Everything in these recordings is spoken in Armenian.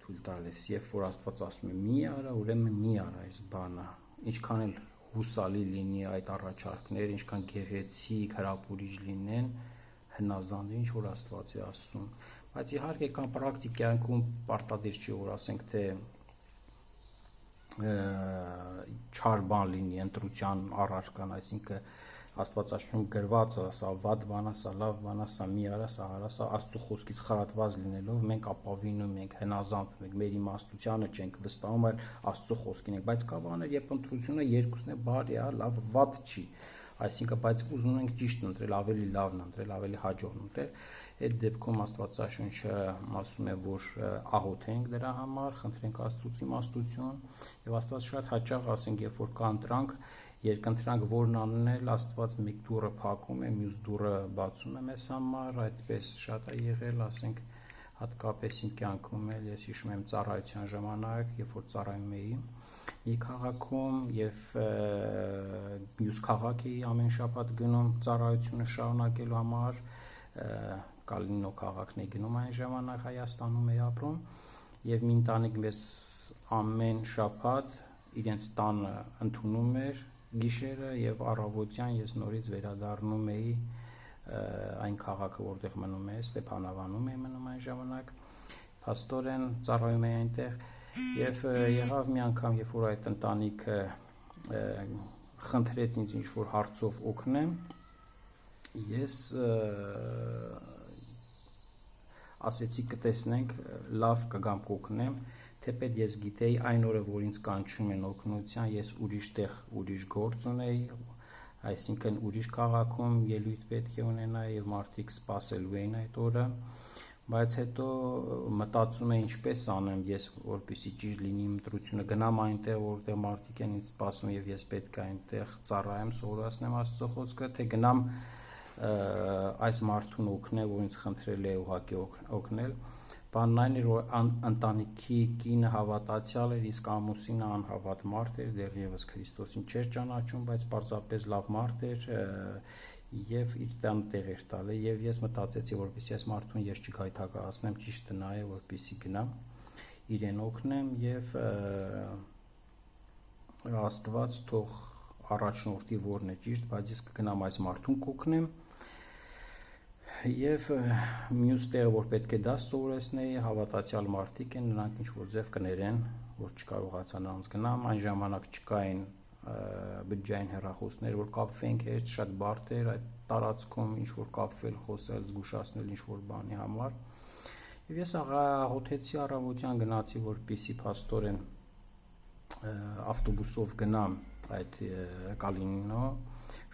թույլ տալիս, երբ որ Աստված ասում է մի արա, ուրեմն մի արա այս բանը, ինչքան էլ հուսալի լինի այդ առաջարկները, ինչքան գեղեցիկ, հրապուրիչ լինեն, հնազանդվի ինչ որ Աստված է ասում, բայց իհարկե կան պրակտիկ կյանքում պարտադիր չի, որ ասենք թե չար բան լինի ընտրության առարկան, այսինքն Աստվածաշնչում գրվածը, սա վատ բան է, սա լավ բան է, սա մի արա, սա արա, սա Աստծո խոսքից խրատված լինելով մենք ապավինում ենք, հնազանդվում ենք, մեր իմաստությանը չենք վստահում, այլ Աստծո խոսքին ենք, բայց կա բաներ, երբ ընտրությունը երկուսն է բարի է, լավ, վատ չի, այսինքն բայց ուզում ենք ճիշտ ընտրել, ավելի լավն ընտրել, ավելի հաջողն ընտրել, այդ դեպքում Աստվածաշունչը ասում է, որ աղոթենք դրա համար, խնդրենք Աստծուց իմաստություն, եւ Աստված շատ հաճախ, ասենք, երբ որ կա ընտրանք, երկընտրանք որն աննել, Աստված մեկ դուռը փակում է, մյուս դուռը բացում է մեզ համար, այդպես շատ է եղել, ասենք, հատկապես իմ կյանքում էլ, ես հիշում եմ ծառայության ժամանակ, երբ որ ծառայում էի մի քաղաքում եւ մյուս քաղաքի ամեն շաբաթ գնում ծառայությունը շարունակելու համար, Կալինո քաղաքն է գնում այն ժամանակ Հայաստանում էի ապրում եւ մի ընտանիք մեզ ամեն շաբաթ իրենց տանը ընդունում էր գիշերը եւ առավոտյան ես նորից վերադառնում էի այն քաղաքը, որտեղ մնում էի, Ստեփանավանում էի մնում այն ժամանակ, փաստորեն ծառայում էի այնտեղ եւ եղավ մի անգամ, երբ որ այդ ընտանիքը խնդրեց ինձ ինչ-որ հարցով օգնեմ, ես ասեցի կտեսնենք, լավ կգամ կօգնեմ, թեպետ ես գիտեի այն օրը, որ ինձ կանչում են օգնության, ես ուրիշ տեղ ուրիշ գործ ունեի, այսինքն ուրիշ քաղաքում ելույթ պետք է ունենայի եւ մարդիկ սպասելու էին այդ օրը, բայց հետո մտածում եմ ինչպես անեմ ես, որպեսզի ճիշտ լինի ընտրությունը, գնամ այնտեղ, որտեղ մարդիկ են ինձ սպասում եւ ես պետք է այնտեղ ծառայեմ, սովորացնեմ Աստծո խոսքը, թե գնամ այս մարդուն օգնել, որ ինձ խնդրել է ուղղակի օգնել, բանն այն էր, որ ընտանիքի կինը հավատացյալ էր, իսկ ամուսինը անհավատ մարդ էր, դեռևս Քրիստոսին չէր ճանաչում, բայց պարզապես լավ մարդ էր եւ իր տան տեղ էր տալը եւ ես մտածեցի, որպեսզի այս մարդուն ես չգայթակղացնեմ, ճիշտը նա է, որպեսզի գնամ իրեն օգնեմ եւ Աստված թող առաջնորդի որն է ճիշտ, բայց ես կգնամ այս մարդուն կօգնեմ եւ մյուս տեղը, որ պետք է դա սովորեցնեի, հավատացյալ մարդիկ են, նրանք ինչ-որ ձև կներեն, որ չկարողացան նրանց գնամ, այն ժամանակ չկային բջջային հեռախոսներ, որ կապվենք հետ, շատ բարդ էր այդ տարածքում ինչ-որ կապվել, խոսել, զգուշացնել ինչ-որ բանի համար եւ ես աղոթեցի առավոտյան գնացի, որպեսզի փաստորեն ավտոբուսով գնամ այդ Կալինինո,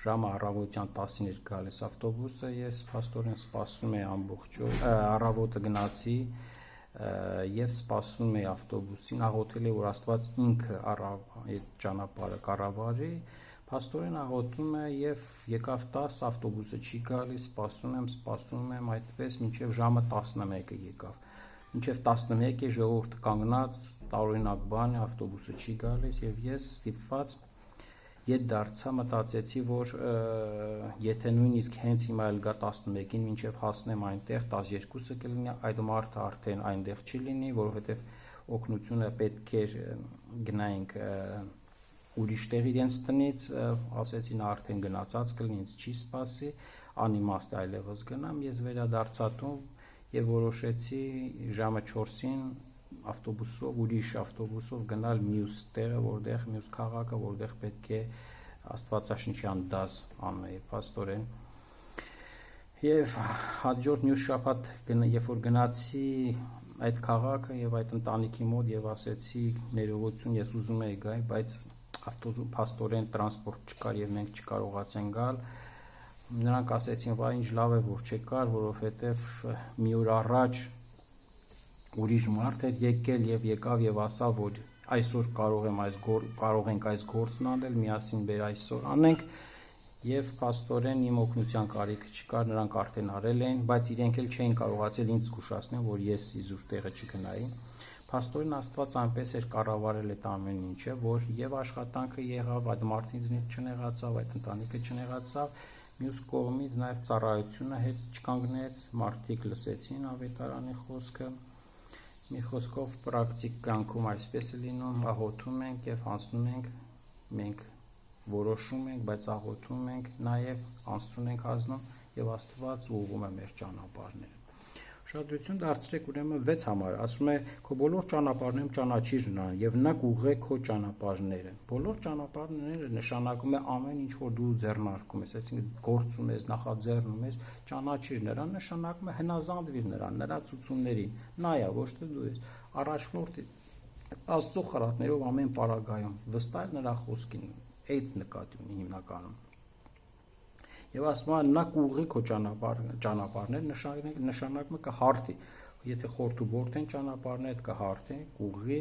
ժամը առավոտյան 10-ին էր գալիս ավտոբուսը, ես փաստորեն սպասում էի ամբողջ օր, առավոտը գնացի եւ սպասում էի ավտոբուսին, աղոթել էի, որ Աստված ինքը այդ ճանապարհը կառավարի, փաստորեն աղոթում է եւ եկավ 10, ավտոբուսը չի գալիս, սպասում եմ, այդպես մինչեւ ժամը 11-ը եկավ, մինչեւ 11-ը ժողովուրդը կանգնած, տարօրինակ բան է, ավտոբուսը չի գալիս եւ ես ստիպված ետ դարձա, մտածեցի, որ եթե նույնիսկ հենց հիմա էլ գա 11-ին, մինչև հասնեմ այնտեղ 12-ը կլինի, այդ մարդը արդեն այնտեղ չի լինի, որովհետև օգնությունը պետք էր գնայինք ուրիշ տեղ իրենց տնից, ասեցի նա արդեն գնացած կլինի, ինձ չի սպասի, անիմաստ այլևս գնամ, ես վերադարձա տուն եւ որոշեցի ժամը 4-ին ավտոբուսով, ուրիշ ավտոբուսով գնալ մյուս տեղը, որտեղ մյուս քաղաքը, որտեղ պետք է Աստվածաշնչյան դաս անեի, փաստորեն։ Եվ հաջորդ մյուս շաբաթ, երբ որ գնացի այդ քաղաքը եւ այդ ընտանիքի մոտ եւ ասեցի ներողություն, ես ուզում եի գալ, բայց ավտոբուսում փաստորեն տրանսպորտ չկար եւ մենք չկարողացանք գալ։ Նրանք ասեցին, վայ ինչ լավ է որ չեկար, որովհետեւ մի օր առաջ ուրիշ մարդ էր եկել եւ եկավ եւ ասավ, որ այսօր կարող ենք այս գործն անել, միասին բեր այսօր անենք եւ փաստորեն իմ օգնության կարիքը չկար, նրանք արդեն արել էին, բայց իրենք էլ չէին կարողացել ինձ զգուշացնել, որ ես իզուր տեղը չգնայի։ Փաստորեն Աստված այնպես էր կառավարել այդ ամեն ինչը, որ եւ աշխատանքը եղավ, այդ մարդինցնից չնեղացավ, այդ ընտանիքը չնեղացավ, մյուս կողմից նաեւ ծառայությունը հետ չկանգնեց, մարդիկ լսեցին ավետարանի խոսքը Մի խոսքով պրակտիկ կյանքում այսպես է լինում, աղոթում ենք եւ անցնում ենք, մենք որոշում ենք, բայց աղոթում ենք, նաեւ անցնում ենք ազնում եւ Աստված ուղղում է մեր ճանապարհները։ Ուշադրություն դարձրեք ուրեմն 6 համար, ասում է քո բոլոր ճանապարհներում ճանաչիր նրան եւ նա կուղղե քո ճանապարհները։ Բոլոր ճանապարհները նշանակում է ամեն ինչ որ դու ձեռնարկում ես, այսինքն գործում ես, նախաձեռնում ես, ճանաչիր նրան նշանակում է հնազանդվիր նրան, նրա ցուցումներին։ Նայա, ոչ թե դու ես առաջնորդի Աստծո խրատներով ամեն պարագայում վստահ նրա խոսքին, այդ նկատի ունի հիմնականում։ Եվ ասում է նա կուղղի քո ճանապարհներ նշանակում է կհարթի, եթե խորթուբորտ են ճանապարհները կհարթի, կուղղի,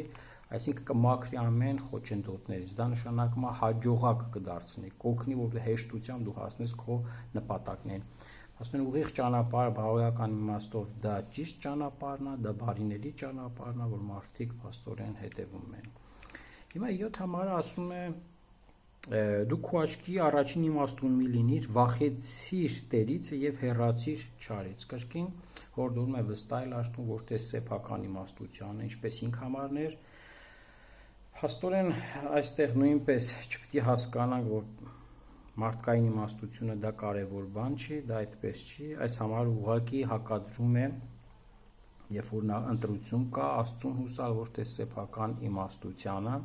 այսինքն կմաքրի ամեն խոչընդոտներից, դա նշանակում է հաջողակ կդարձնի, կօգնի որ հեշտությամբ դու հասնես քո նպատակներին։ Ասում են ուղիղ ճանապարհը բավական իմաստով դա ճիշտ ճանապարհն է, դա բարիների ճանապարհն է, որ մարդիկ փաստորեն հետևում են։ Հիմա 7 համարը ասում է դու քո աչքի առաջին իմաստուն մի լինիր, վախեցիր Տերից եւ հեռացիր չարից։ Կրկին հորդորում է վստահել աշխտուն, որ թե սեփական իմաստությունը, ինչպես 5 համարներ, փաստորեն այստեղ նույնպես չպետք է հասկանանք, որ մարդկային իմաստությունը դա կարևոր բան չի, դա այդպես չի, այս համարը ուղղակի հակադրում է, երբ որ նա ընտրություն կա Աստծուն հուսալ, ոչ թե սեփական իմաստությանը։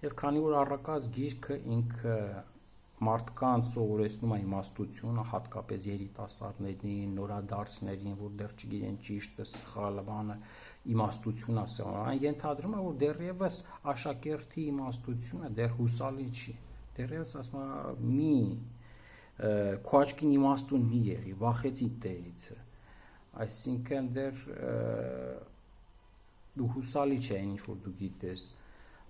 Եվ քանի որ առակած գիրքը ինքը մարդկանց սովորեցնում է իմաստությունը, հատկապես երիտասարդներին, նորադարձներին, որ դեռ չգիտեն ճիշտը, սխալը, բանը, իմաստություն ասել, այն ենթադրում է, որ դեռևս աշակերտի իմաստությունը դեռ հուսալի չի։ Դեռևս ասում է մի քո աչքին իմաստուն մի եղի, վախեցի Տերիցը։ Այսինքն դեռ դու հուսալի չէ ինչ որ դու գիտես,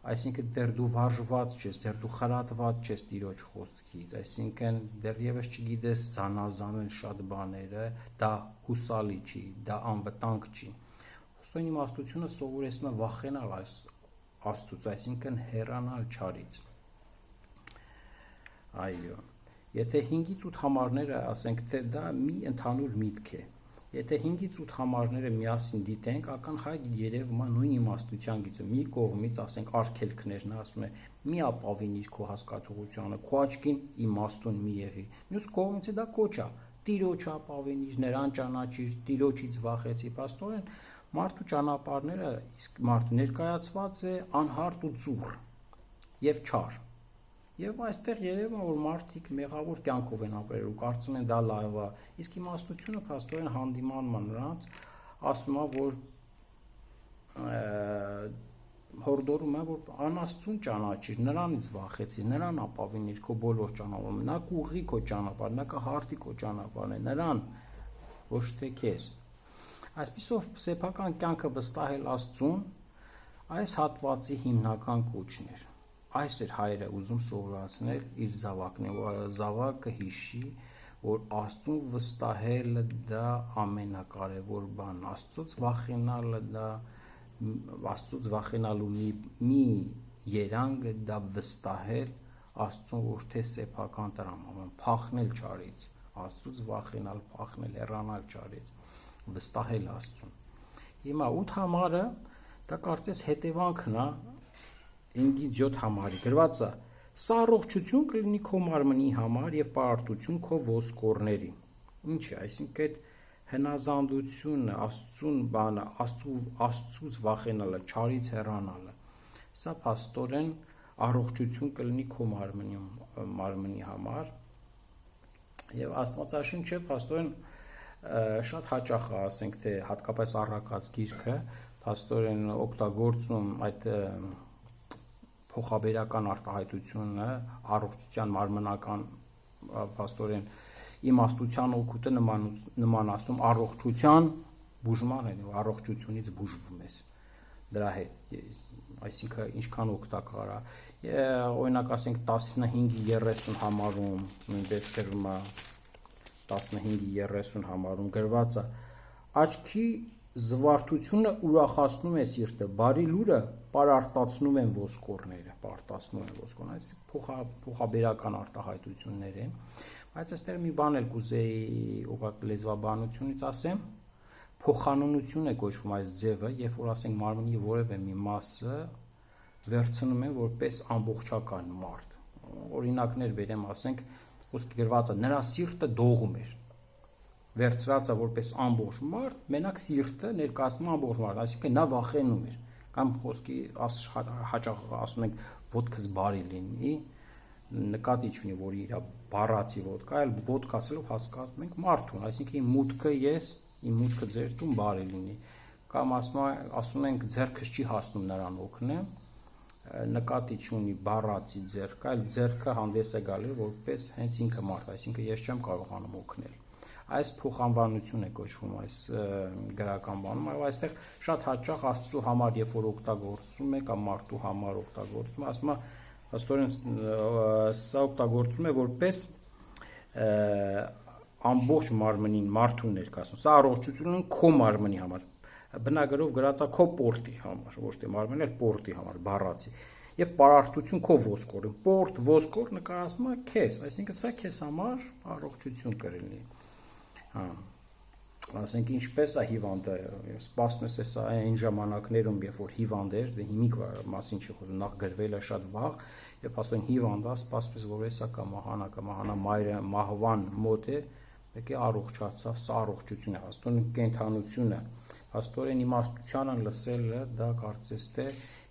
այսինքն դեռ դու վարժված չես, դեռ դու խրատված չես Տիրոջ խոսքից, այսինքն դեռևս չգիտես զանազանել շատ բաները, դա հուսալի չի, դա անվտանգ չի։ Ոստոն իմաստությունը սովորեցնում է վախենալ Աստծուց, այսինքն հեռանալ չարից։ Այո, եթե 5-ից 8 համարները ասենք, թե դա մի ընդհանուր միտք է, եթե 5-ից 8 համարները միասին դիտենք, ակնհայտ երևում է նույն իմաստության գիծը, մի կողմից ասենք արգելքներն, ասում է մի ապավինիր քո հասկացողությանը, քո աչքին իմաստուն մի եղի, մյուս կողմից դա կոչ է, Տիրոջ ապավինիր, նրան ճանաչիր, Տիրոջից վախեցի, փաստորեն մարդու ճանապարհները, իսկ մարդը ներկայացված է անհարթ ու ծուռ եւ չար։ Եվ այստեղ երևում է, որ մարդիկ մեղավոր կյանքով են ապրել ու կարծում են դա լավ է, իսկ իմաստությունը փաստորեն հանդիմանում է նրանց, ասում է, որ հորդորում է, որ անաստուն ճանաչիր, նրանից վախեցիր, նրան ապավինիր քո բոլոր ճանապարհները, նա կուղղի քո ճանապարհը, նա կհարթի քո ճանապարհները, նրան, ոչ թե քեզ։ Այսպիսով սեփական կյանքը վստահել Աստծուն, այս հատվածի հիմնական կոչն էր։ Այս էր հայրը ուզում սովորացնել իր զավակներին, որ զավակը հիշի, որ Աստծուն վստահելը դա ամենակարևոր բանն է, Աստծուց վախենալը դա Աստծուց վախենալու մի երանգը դա վստահել Աստծուն, ոչ թե սեփական տրամաբան, փախնել չարից, Աստծուց վախենալ, փախնել, հեռանալ չարից, վստահել Աստծուն։ Հիմա 8 համարը դա կարծես հետևանքն է 5-ից 7 համարի գրված է. սա առողջություն կլինի քո մարմնի համար եւ պարարտություն քո ոսկորների։ Ինչ է, այսինքն հնազանդությունը, Աստծուն բանը, Աստծուց վախենալը, չարից հեռանալը։ Սա փաստորեն առողջություն կլինի քո մարմնի համար։ Եվ Աստվածաշունչը փաստորեն շատ հաճախ է, ասենք թե հատկապես առակած գիրքը, փաստորեն օգտագործում այդ փոխաբերական արտահայտությունը առողջության մարմնական փաստորեն իմաստության օգուտը նմանացնում առողջության բուժման հետ, առողջությունից բուժվում ես դրա հետ, այսինքն ինչքան օգտակար է։ Օրինակ ասենք 15:30 համարում նույնպես գրվում է 15:30 համարում գրված է աչքի զվարթությունը ուրախացնում է սիրտը, բարի լուրը պարարտացնում են ոսկորները, այս փոխաբերական արտահայտություններ են, բայց այստեղ մի բան էլ կուզեի ուղղակի լեզվաբանությունից ասեմ, փոխանունություն է կոչվում այս ձևը, երբ որ ասենք մարմնի որևէ մի մասը վերցնում են որպես ամբողջական մարդ։ Օրինակներ բերեմ, ասենք, խոսքի գրված է, նրա սիրտը դողում էր։ Վերցրած է որպես ամբողջ մարդ, մենակ սիրտը ներկայացնում ամբողջ մարդ, այսինքն նա վախենում էր, կամ խոսքի հաճախ ասում ենք ոտքս բարի լինի, նկատի չունի, որ իր բառացի ոտքա, այլ ոտք ասելով հասկանում ենք մարդուն, այսինքն իմ մուտքը ես, իմ մուտքը ձեր տուն բարի լինի, կամ ասում ենք ձեռքս չի հասնում նրան օգնեմ, նկատի չունի բառացի ձեռքը, այլ ձեռքը հանդես է գալու որպես հենց ինքը մարդ, այսինքն ես չեմ կարողանում օգնել։ Այս փոխանվանություն է կոչվում այս գրական բանում, այլ այստեղ շատ հաճախ Աստծո համար, երբ որ օգտագործում է կամ մարդու համար օգտագործում է, ասում է, աստորեն սա օգտագործում է որպես ամբողջ մարմնին մարդուն ներկայացնում։ Սա առողջությունն քո մարմնի համար, բնագրով գրած է քո պորտի համար, ոչ թե մարմնի, այլ պորտի համար, բառացի։ Եվ պարարտություն քո ոսկորը, պորտ, ոսկոր նկարացնում է քեզ, այսինքն սա քեզ համար առողջություն կլինի։ Ասենք ինչպես է հիվանդը, սպասում ես այն ժամանակներում, երբ որ հիվանդ էր, դե հիմիկ մասին չի խոսում, նախ գրվել է շատ վաղ, երբ ասեն հիվանդ է, սպասում ես, որ հեսա կմահանա մայրը մահվան մոտ է, եկե առողջացավ, սա առողջություն է, աստորեն կենդանությունը, աստորեն իմաստությանը լսելը, դա կարծես թե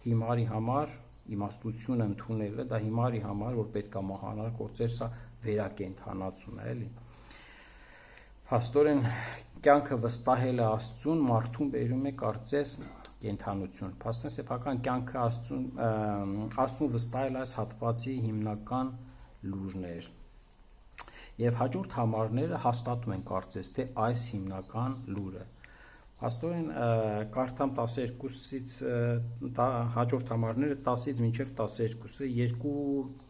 հիմարի համար, իմաստությունը ընդունելը, դա հիմարի համար, որ պետք է մահանալ, գործեր սա վերակենդանացում է, էլի։ Աստորեն կյանքը վստահելը Աստծուն մարդուն բերում է կարծես կենդանություն։ Փաստորեն սեփական կյանքը Աստծուն վստահել այս հատվածի հիմնական լուրն էր։ Եվ հաջորդ համարները հաստատում են կարծես թե այս հիմնական լուրը։ Աստորեն կարդամ 12-ից հաջորդ համարները 10-ից մինչև 12-ը երկու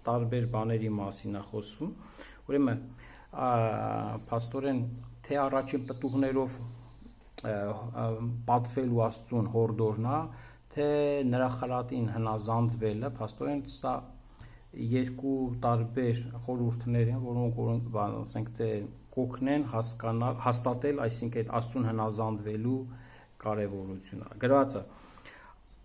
տարբեր բաների մասին է խոսվում։ Ուրեմն փաստորեն թե առաջին պտուղներով պատվելու Աստծուն հորդորնա, թե նրա խրատին հնազանդվելը, փաստորեն սա երկու տարբեր խորհուրդներ են, որոնք ասենք թե կօգնեն հասկանալ, հաստատել, այսինքն Աստծուն հնազանդվելու կարևորությունը։ Գրված է.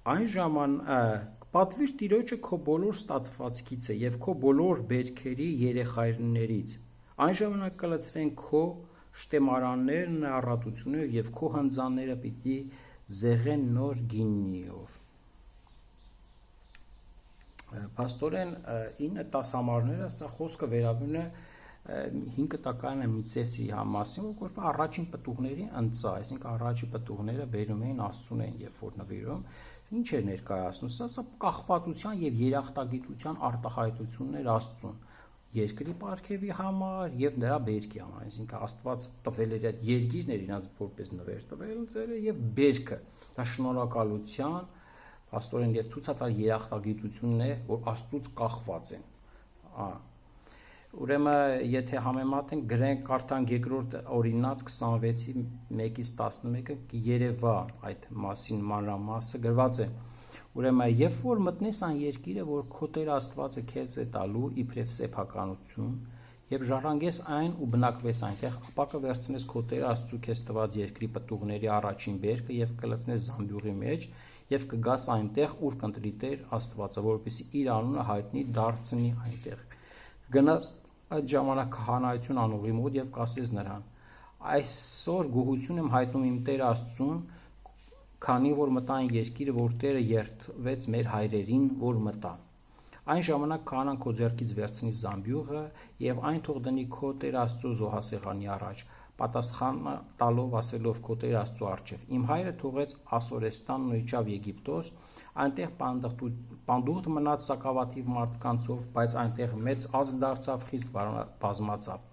այն ժամանակ պատվիր Տիրոջը քո բոլոր ստատվածքից եւ քո բոլոր բերքերի երեխայներից։ Այն ժամանակ կլցվեն քո շտեմարաններն առատությունով եւ քո հնձանները պիտի զեղեն նոր գինիով։ Փաստորեն 9-10 համարները սա խոսքը վերաբերում է 5 տակային միցեսի մասին, որ կոչվում է առաջին պտուղների ընծա, այսինքն առաջի պտուղները բերում էին Աստծուն են, երբ որ նվիրում, ինչ է ներկայացնում, սա կախվածության եւ երախտագիտության արտահայտությունն էր Աստծուն, երկրի պարգևի համար եւ նրա բերքի համար, այսինքն Աստված տվել էր այդ երկիրներ իրանց որպես նվեր տվել ձերը եւ բերքը, դա շնորհակալության, աստորեն եւ ցուցակալ երախտագիտությունն է, որ Աստծուց կախված են, Ուրեմն եթե համեմատենք գրենք կարդանք երկրորդ օրինաց 26-ի 1-ից 11-ը երևա այդ մասին մանրամասը գրված է ուրեմն երբ որ մտնես այն երկիրը որ քո Տեր Աստվածը քեզ է տալու իբրև սեփականություն եւ ժառանգես այն ու բնակվես այնտեղ ապա կվերցնես քո Տեր Աստծու քեզ տված երկրի պտուղների առաջին բերքը եւ կլցնես զամբյուղի մեջ եւ կգաս այնտեղ ուր կընտրի Տեր Աստվածը որպեսզի իր անունը հայտնի դարձնի այնտեղ գնաս այդ ժամանակ քահանայություն անողի մոտ եւ կասես նրան այսօր գոհություն եմ հայտնում իմ Տեր Աստծուն քանի որ մտա այն երկիրը որ Տերը երթվեց մեր հայրերին որ մտա այն ժամանակ քահանան քո ձեռքից վերցնի զամբյուղը եւ այն թող դնի քո Տեր Աստծո զոհասեղանի առաջ պատասխան տալով ասելով քո Տեր Աստծո առջև իմ հայրը թողեց Ասորեստանն ու իջավ Եգիպտոս այնտեղ պանդուխտ մնաց սակավաթիվ մարդկանցով, բայց այնտեղ մեծ ազգ դարձավ խիստ բազմացավ։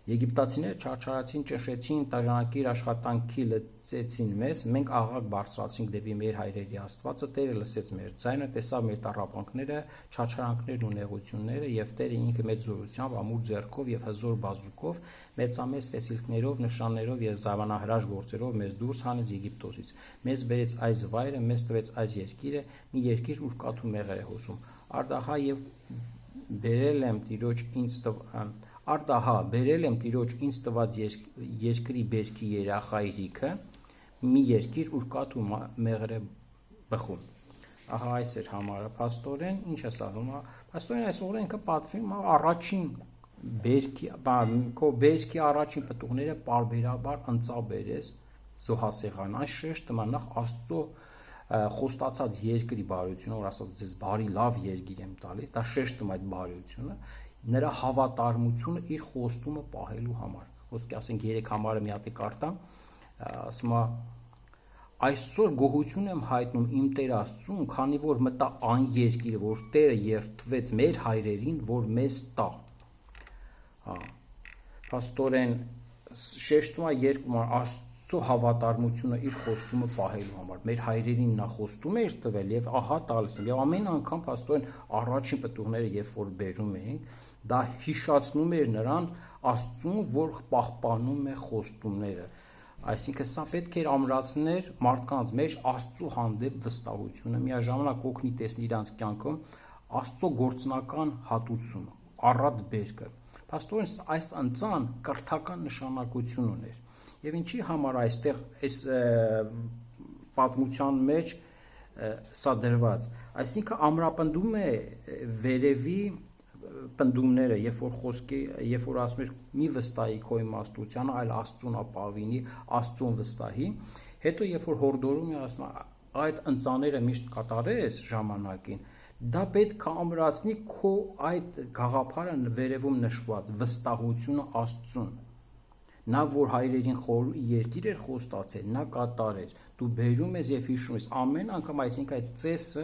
Եգիպտացիները չարչարացին, ճնշեցին, տաժանակիր աշխատանքի լծեցին մեզ, մենք աղաղակ բարձրացինք դեպի մեր հայրերի Աստվածը, Տերը լսեց մեր ձայնը, տեսավ մեր տառապանքները, չարչարանքներն ու նեղությունները, եւ Տերը ինքը մեծ զորությամբ, ամուր ձեռքով եւ հզոր բազուկով, մեծամեծ տեսիլքներով, նշաններով եւ զավանահրաշ գործերով մեզ դուրս հանեց Եգիպտոսից։ Մեզ բերեց այս վայրը, մեզ տվեց այս երկիրը, մի երկիր, ուր կաթ ու մեղր է հոսում։ Արդահա եւ բերել եմ Տիրոջ ինձ Արդահա բերել եմ Տիրոջ ինձ տված երկրի բերքի երախայրիքը, մի երկիր, ուր կաթ ու մեղր է բխում։ Ահա այս էր համարը փաստորեն, ինչ է ասում, փաստորեն այս օրենքը պատվիրում է առաջին քո բերքի առաջին պտուղները պարբերաբար ընծաբերես զոհասեղան, այս շեշտը նախ Աստծո խոստացած երկրի բարությունը, որ ասած ձեզ բարի լավ երկիր եմ տալիս, դա շեշտում այդ բարությունը, նրա հավատարմությունը իր խոստումը պահելու համար։ Ոսկե ասենք 3 համարը մի հատ կարտամ, ասում է այսօր գոհություն եմ հայտնում իմ Տեր Աստծուն, քանի որ մտա այն երկիրը, որ Տերը երդվեց մեր հայրերին, որ մեզ տա։ Փաստորեն շեշտում է երկում Աստծո հավատարմությունը իր խոստումը պահելու համար։ Մեր հայրերին նա խոստում էր տվել եւ ահա տալիս եմ։ Եվ ամեն անգամ փաստորեն առաջին պտուղները երբ որ բերում էինք, դա հիշացնում էր նրան Աստծուն, որ պահպանում է խոստումները։ Այսինքն սա պետք էր ամրացներ մարդկանց մեջ Աստծո հանդեպ վստահությունը, միաժամանակ օգնի տեսնել իրանց կյանքում Աստծո գործնական հատուցումը, առատ բերքը։ Փաստորեն այս ընծան կրթական նշանակություն ուներ։ Եվ ինչի համար այստեղ այս պատմության մեջ սա դրված, այսինքն ամրապնդում է վերևի պնդումները, երբ որ ասում էր մի վստահի քո իմաստությանը, այլ Աստծուն ապավինի, Աստծուն վստահի, հետո երբ որ հորդորում է ասում այդ ընծաները միշտ կատարես ժամանակին, դա պետք է ամրացնի քո այդ գաղափարը վերևում նշված վստահությունը Աստծուն։ Նա որ հայրերին երկիր էր խոստացել, նա կատարեց։ Դու բերում ես եւ հիշում ես ամեն անգամ, այսինքն այդ ծեսը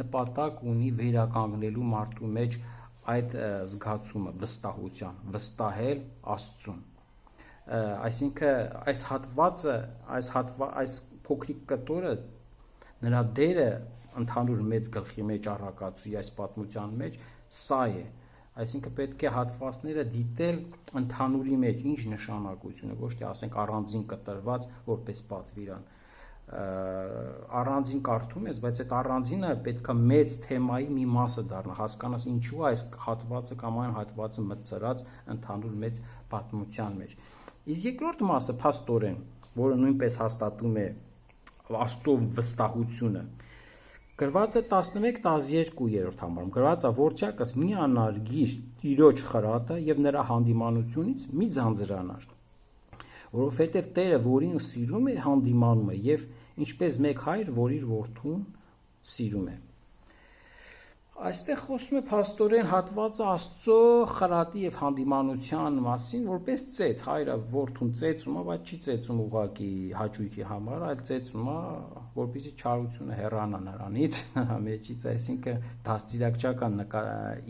նպատակ ունի վերականգնելու մարդու մեջ այդ զգացումը վստահության, վստահել Աստծուն։ Այսինքն այս հատվածը, այս փոքրիկ կտորը նրա դերը ընդհանուր մեծ գլխի մեջ առակացուի այս պատմության մեջ սա է։ Այսինքն պետք է հատվածները դիտել ընդհանուրի մեջ ինչ նշանակություն է, ոչ թե ասենք առանձին կտրված որպես պատվիրան։ Առանձին կարդում ես, բայց այդ առանձինը պետք է մեծ թեմայի մի մասը դառնա, հասկանաս ինչու այս հատվածը կամ այն հատվածը մտցրած ընդհանուր մեծ պատմության մեջ։ Իսկ երկրորդ մասը փաստորեն, որը նույնպես հաստատում է Աստծո վստահությունը, գրված է 11-12-րդ համարում, գրված է որչակս մի անարգիր Տիրոջ խրատը եւ նրա հանդիմանությունից մի ձանձրանար, որովհետեւ Տերը, որին սիրում է, հանդիմանում է եւ ինչպես մեկ հայր, որ իր որդուն սիրում է։ Այստեղ խոսում է փաստորեն հատվածը Աստծո խրատի եւ հանդիմանության մասին, որպես ծեծ, հայրը որդուն ծեծում է, բայց չի ծեծում ուղղակի հաճույքի համար, այլ ծեծում է, որպեսզի չարությունը հեռանա նրանից, նրա մեջից, այսինքն դաստիարակչական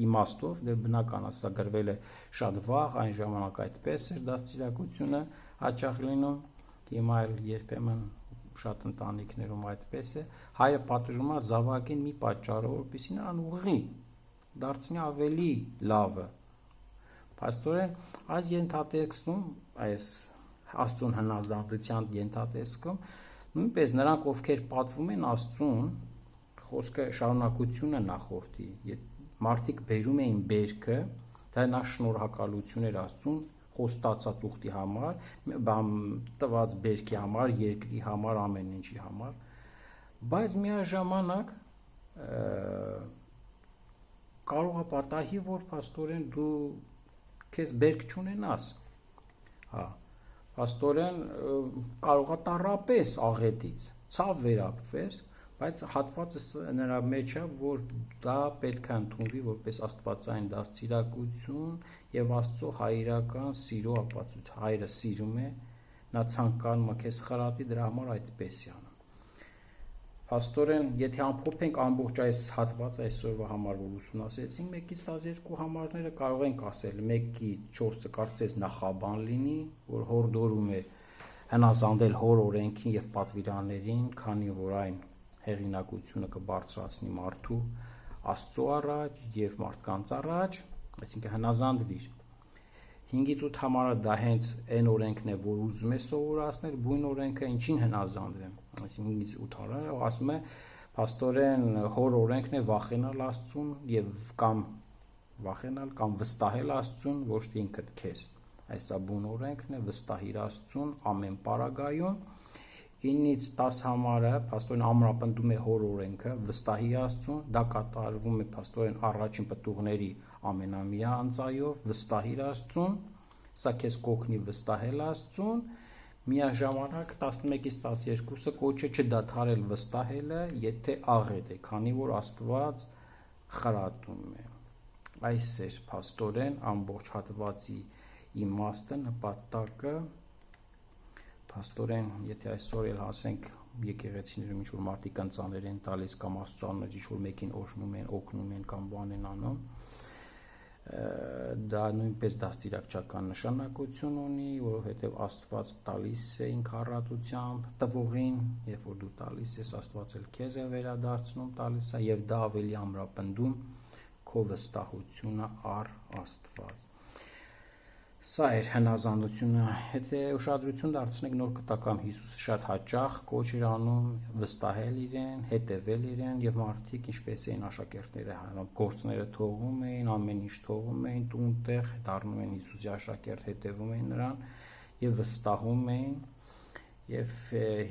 իմաստով, դե բնական է, սա գրվել է շատ վաղ, այն ժամանակ այդպես էր դաստիարակությունը հաճախ լինում, հիմա էլ երբեմն շատ ընտանիքներում այդպես է, հայը պատժում է զավակին մի պատճառով, որպեսզի նրան ուղղի, դարձնի ավելի լավը։ Փաստորեն այս ենթատեքստում, այս Աստծուն հնազանդության ենթատեքստում, նույնպես նրանք, ովքեր պատվում են Աստծուն, խոսքը շարունակությունը նախորդի, մարդիկ բերում էին բերքը, դա նա շնորհակալություն էր Աստծուն խոստացած ուխտի համար, տված բերքի համար, երկրի համար, ամեն ինչի համար, բայց միաժամանակ կարող է պատահի, որ փաստորեն դու քեզ բերք չունենաս, փաստորեն կարող է տառապես աղետից, ցավ վերապրես, բայց հատվածը նրա մեջ է, որ դա պետք է ընդունվի որպես աստվածային դաստիարակություն եւ Աստծո հայրական սիրո ապացույց։ Հայրը սիրում է, նա ցանկանում է քեզ խրատի, դրա համար այդպես է անում։ Փաստորեն, եթե ամփոփենք ամբողջ այս հատվածը այսօրվա համար, որ ուսումնասիրեցինք, 1-ից 12 համարները կարող ենք ասել 1-ից 4-ը կարծես նախաբան լինի, որ հորդորում է հնազանդել հոր օրենքին եւ պատվիրաններին, քանի որ այն հեղինակությունը կբարձրացնի մարդու Աստծո առաջ եւ մարդկանց առաջ, այսինքն հնազանդվիր։ 5-ից 8 համարը դա հենց այն օրենքն է, որ ուզում է սովորացնել, բուն օրենքը ինչին հնազանդվեմ։ Այսինքն 5-ից 8 համարը ասում է, փաստորեն հոր օրենքն է վախենալ Աստծուն եւ կամ վախենալ կամ վստահել Աստծուն, ոչ թե ինքդ քեզ։ Այսա բուն օրենքն է, վստահիր Աստծուն ամեն պարագայում։ 9-ից 10 համարը փաստորեն ամրապնդում է հոր օրենքը, վստահի Աստծուն, դա կատարվում է փաստորեն առաջին պտուղների ամենամյա անձայով, վստահիր Աստծուն, սա քեզ կօգնի վստահել Աստծուն, միաժամանակ 11-ից 12-ը կոչ է չդադարել վստահելը, եթե աղետ է, քանի որ Աստված խրատում է։ Այս էր փաստորեն ամբողջ հատվածի իմաստը, նպատակը։ Փաստորեն, եթե այսօր էլ հասենք եկեղեցիներում ինչ-որ մարդիկ ընծաներ են տալիս կամ Աստծո անունով ինչ-որ մեկին օրհնում են, օգնում են կամ բան են անում, դա նույնպես դաստիարակչական նշանակություն ունի, որովհետև Աստված տալիս է ինքառատությամբ տվողին, երբ որ դու տալիս ես, Աստված էլ քեզ է վերադարձնում տալիս է, եւ դա ավելի ամրապնդում քո վստահությունը առ Աստված։ Սա էր հնազանդությունը, եթե ուշադրություն դարձնեք նոր կտակամ Հիսուսը շատ հաճախ կոչ էր անում վստահել իրեն, հետևել իրեն եւ մարդիկ ինչպես էին աշակերտները գործները թողում էին, ամեն ինչ թողում էին, տուն-տեղ դառնում են Հիսուսի աշակերտ, հետևում էին նրան եւ վստահում էին եւ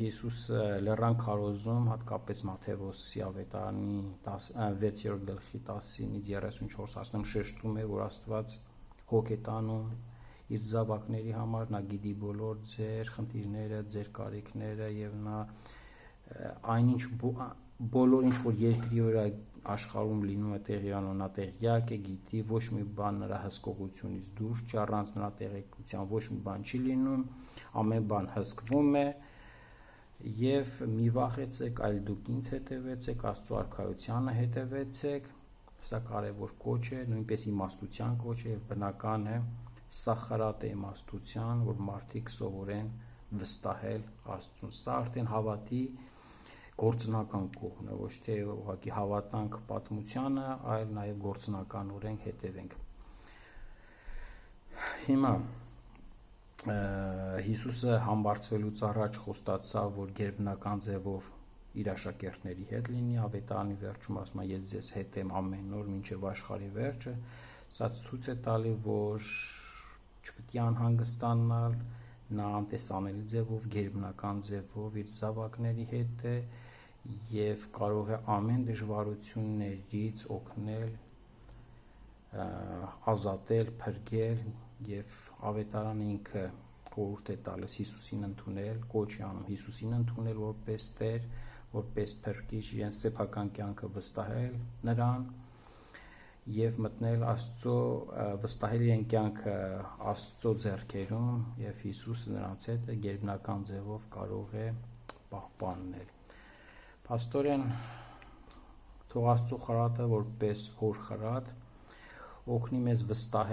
Հիսուսը լեռան քարոզում, հատկապես Մատթեոս ավետարանի 6-րդ գլխի 19-ից 34 ասում շեշտում է, որ Աստված հոգ է տանում իր զավակների համար, նա գիտի բոլոր ձեր խնդիրները, ձեր կարիքները եւ նա այնինչ բոլոր ինչ որ երկրի վրա աշխարհում լինում է տեղի անում, նա տեղյակ է, գիտի, ոչ մի բան նրա հսկողությունից դուրս չի, առանց նրա տեղեկության ոչ մի բան չի լինում, ամեն բան հսկվում է եւ մի վախեցեք, այլ դուք ինձ հետևեցեք, Աստծո արքայությանը հետևեցեք, սա կարեւոր կոչ է, նույնպես իմաստության կոչ է եւ բնական է, սա խրատ է իմաստության, որ մարդիկ սովորեն վստահել Աստծուն, սա արդեն հավատի գործնական կողմն է, ոչ թե ուղղակի հավատանք պատմությանը, այլ նաեւ գործնականորեն հետևենք։ Հիմա Հիսուսը համբարձվելուց առաջ խոստացավ, որ գերբնական ձևով իր աշակերտների հետ լինի, ավետարանի վերջում ասում է, ես ձեզ հետ եմ ամեն օր մինչև աշխարհի վերջը, սա ցույց է տալի, որ չպետք է անհանգստանալ, նա անտեսանելի ձևով, գերբնական ձևով իր զավակների հետ է եւ կարող է ամեն դժվարություններից օգնել, ազատել, փրկել եւ ավետարանը ինքը խորհուրդ է տալիս Հիսուսին ընդունել, կոչ է անում Հիսուսին ընդունել որպես Տեր, որպես փրկիչ, իրեն սեփական կյանքը վստահել նրան եւ մտնել Աստծո, վստահել իրեն կյանքը Աստծո ձեռքերում եւ Հիսուսը նրանց հետ է գերբնական ձևով կարող է պահպանել։ Փաստորեն թող Աստծո խրատը որպես հոր խրատ օգնի մեզ վստահել